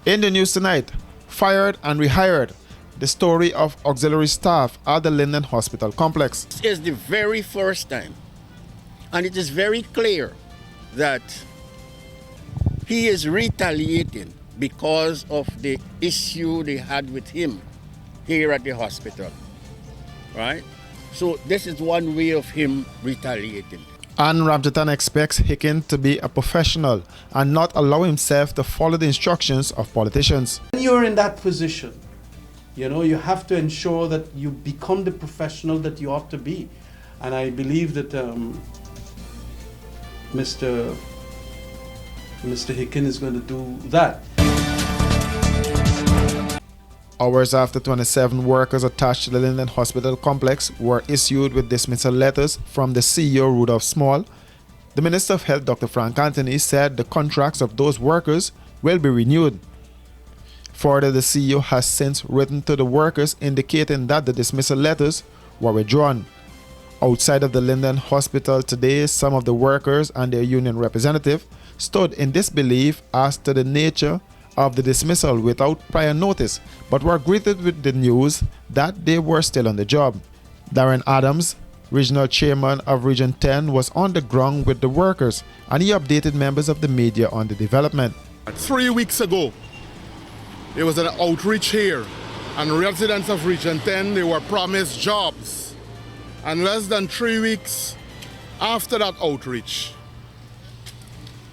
In the news tonight, fired and rehired, the story of auxiliary staff at the Linden Hospital complex. This is the very first time, and it is very clear that he is retaliating because of the issue they had with him here at the hospital, right? So this is one way of him retaliating. And Ramjatan expects Hicken to be a professional and not allow himself to follow the instructions of politicians. When you're in that position, you have to ensure that you become the professional that you ought to be. And I believe that Mr. Hicken is going to do that. Hours after 27 workers attached to the Linden Hospital complex were issued with dismissal letters from the CEO, Rudolph Small, the Minister of Health, Dr. Frank Anthony, said the contracts of those workers will be renewed. Further, the CEO has since written to the workers indicating that the dismissal letters were withdrawn. Outside of the Linden Hospital today, some of the workers and their union representative stood in disbelief as to the nature of the dismissal without prior notice, but were greeted with the news that they were still on the job. Darren Adams, regional chairman of Region 10, was on the ground with the workers, and he updated members of the media on the development. 3 weeks ago, there was an outreach here, and residents of Region 10, they were promised jobs. And less than 3 weeks after that outreach,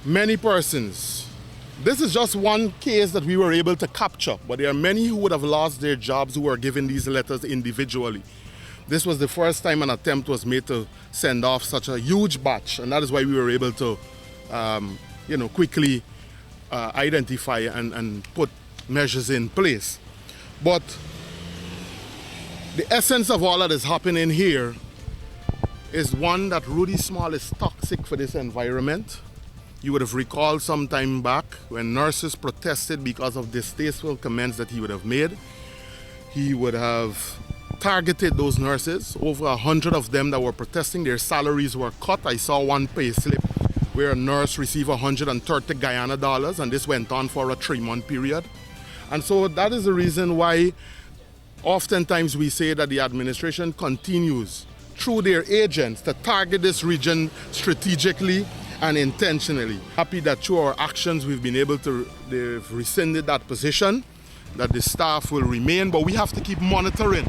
many persons, this is just one case that we were able to capture, but there are many who would have lost their jobs who were given these letters individually. This was the first time an attempt was made to send off such a huge batch, and that is why we were able to quickly identify and put measures in place. But the essence of all that is happening here is one, that Rudy Small is toxic for this environment. You would have recalled some time back when nurses protested because of distasteful comments that he would have made. He would have targeted those nurses. Over 100 of them that were protesting, their salaries were cut. I saw one pay slip where a nurse received $130 Guyana, and this went on for a 3-month period. And so that is the reason why oftentimes we say that the administration continues through their agents to target this region strategically and intentionally. Happy that through our actions we've been able to, they've rescinded that position, that the staff will remain, but we have to keep monitoring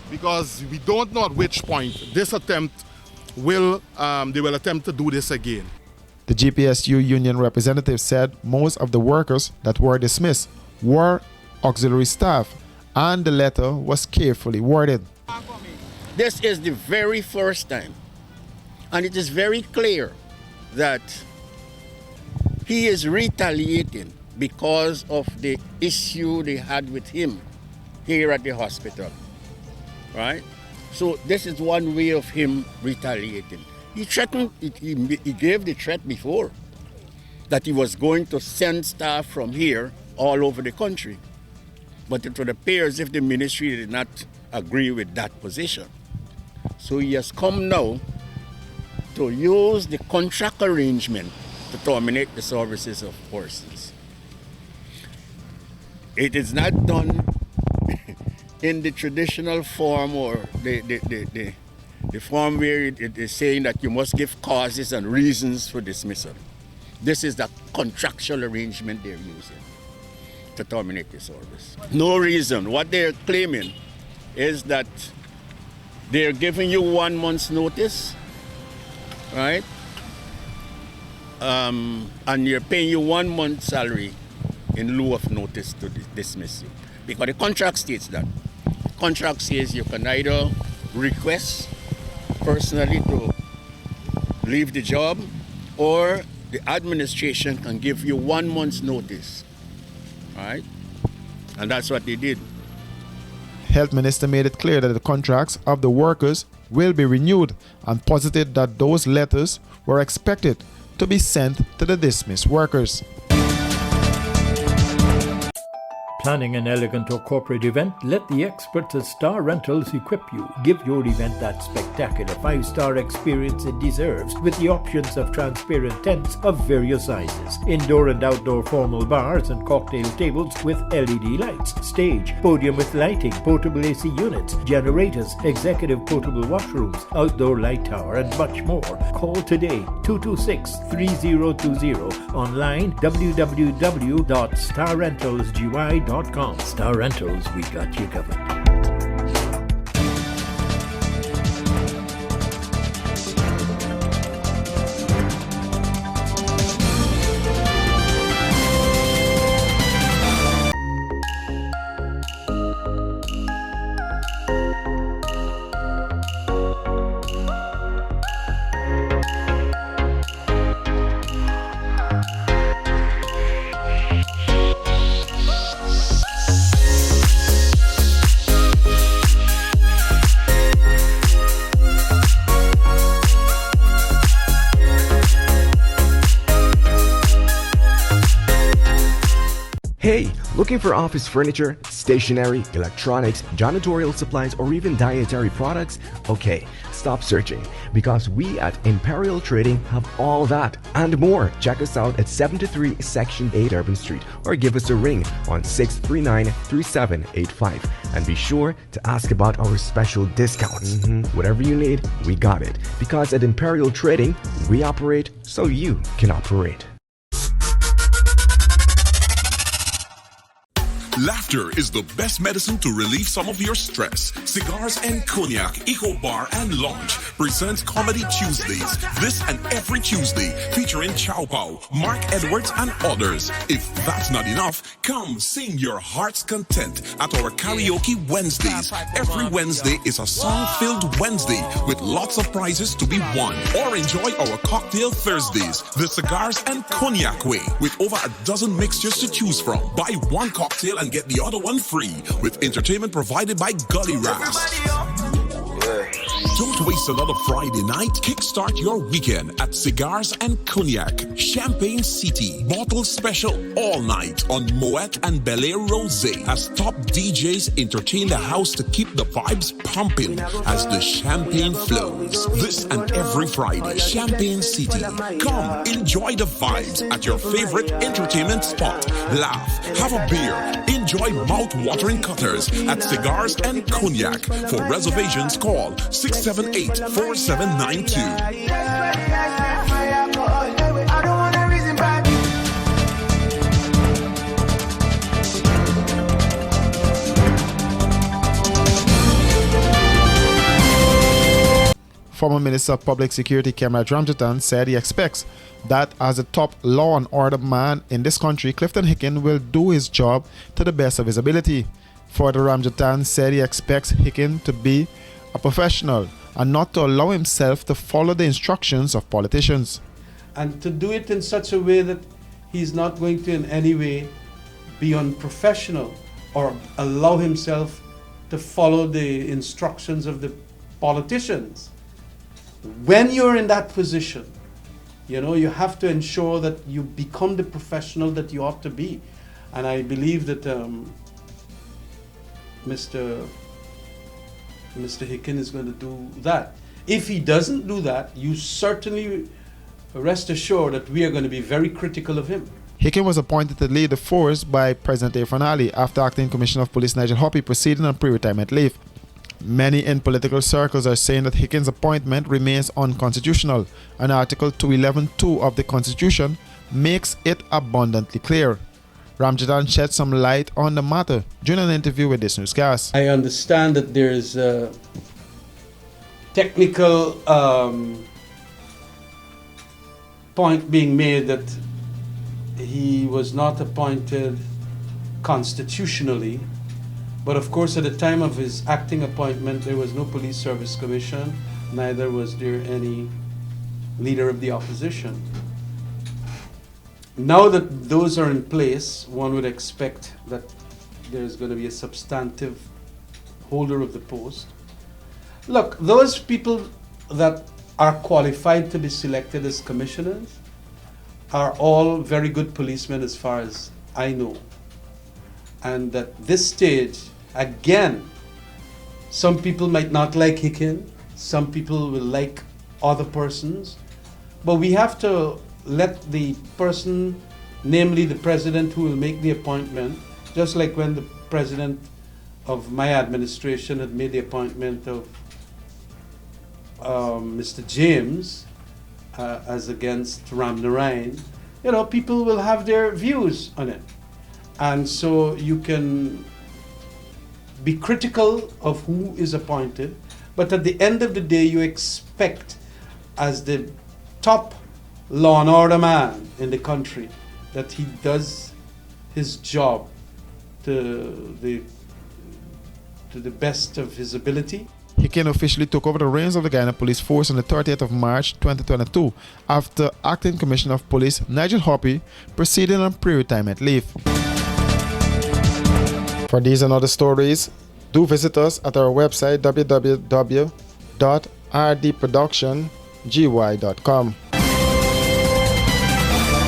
because we don't know at which point this attempt will, they will attempt to do this again. The GPSU union representative said most of the workers that were dismissed were auxiliary staff, and the letter was carefully worded. This is the very first time, and it is very clear that he is retaliating because of the issue they had with him here at the hospital, right? So this is one way of him retaliating. He threatened, he gave the threat before that he was going to send staff from here all over the country. But it would appear as if the ministry did not agree with that position. So he has come now to use the contract arrangement to terminate the services of horses. It is not done in the traditional form or the form where it is saying that you must give causes and reasons for dismissal. This is the contractual arrangement they're using to terminate the service. No reason. What they're claiming is that they're giving you 1 month's notice, right? And you're paying you 1 month's salary in lieu of notice to dismiss you. Because the contract states that. The contract says you can either request personally to leave the job, or the administration can give you 1 month's notice, right? And that's what they did. Health Minister made it clear that the contracts of the workers will be renewed and posited that those letters were expected to be sent to the dismissed workers. Planning an elegant or corporate event? Let the experts at Star Rentals equip you. Give your event that spectacular 5-star experience it deserves with the options of transparent tents of various sizes, indoor and outdoor formal bars and cocktail tables with LED lights, stage, podium with lighting, portable AC units, generators, executive portable washrooms, outdoor light tower and much more. Call today 226-3020. Online www.starrentalsgy.com. Star Rentals, we got you covered. Hey, looking for office furniture, stationery, electronics, janitorial supplies, or even dietary products? Okay, stop searching, because we at Imperial Trading have all that and more. Check us out at 73 Section 8 Urban Street or give us a ring on 639-3785. And be sure to ask about our special discounts. Whatever you need, we got it. Because at Imperial Trading, we operate so you can operate. Laughter is the best medicine to relieve some of your stress. Cigars and Cognac, Eco Bar and Lounge presents Comedy Tuesdays this and every Tuesday, featuring Chow Pao, Mark Edwards and others. If that's not enough, come sing your heart's content at our Karaoke Wednesdays. Every Wednesday is a song-filled Wednesday with lots of prizes to be won. Or enjoy our Cocktail Thursdays, the Cigars and Cognac way, with over a dozen mixtures to choose from. Buy one cocktail and get the other one free, with entertainment provided by Gully Raps. Don't waste another Friday night. Kickstart your weekend at Cigars and Cognac, Champagne City. Bottle special all night on Moet and Bel Air Rosé, as top DJs entertain the house to keep the vibes pumping as the champagne flows. This and every Friday, Champagne City. Come, enjoy the vibes at your favorite entertainment spot. Laugh, have a beer, enjoy mouth-watering cutters at Cigars and Cognac. For reservations, call 678-479-2. Former Minister of Public Security Kemraj Ramjatan said he expects that as the top law and order man in this country, Clifton Hicken will do his job to the best of his ability. Further, Ramjatan said he expects Hicken to be a professional and not to allow himself to follow the instructions of politicians. And to do it in such a way that he's not going to in any way be unprofessional or allow himself to follow the instructions of the politicians. When you're in that position, you have to ensure that you become the professional that you ought to be. And I believe that Mr. Hicken is going to do that. If he doesn't do that, you certainly rest assured that we are going to be very critical of him. Hicken was appointed to lead the force by President Irfan Ali after Acting Commissioner of Police Nigel Hoppy proceeding on pre-retirement leave. Many in political circles are saying that Hicken's appointment remains unconstitutional, and Article 211(2) of the Constitution makes it abundantly clear. Ramjatan shed some light on the matter during an interview with this newscast. I understand that there is a technical point being made that he was not appointed constitutionally, but of course at the time of his acting appointment there was no Police Service Commission, neither was there any leader of the opposition. Now that those are in place, one would expect that there's going to be a substantive holder of the post. Look, those people that are qualified to be selected as commissioners are all very good policemen as far as I know. And at this stage, again, some people might not like Hicken, some people will like other persons, but we have to let the person, namely the president who will make the appointment, just like when the president of my administration had made the appointment of Mr. James as against Ram Narayan, you know, people will have their views on it. And so you can be critical of who is appointed, but at the end of the day, you expect, as the top law and order man in the country, that he does his job to the best of his ability. Hicken officially took over the reins of the Guyana Police Force on the 30th of March 2022 after Acting Commissioner of Police Nigel Hoppy proceeded on pre-retirement leave. For these and other stories, do visit us at our website www.rdproductiongy.com.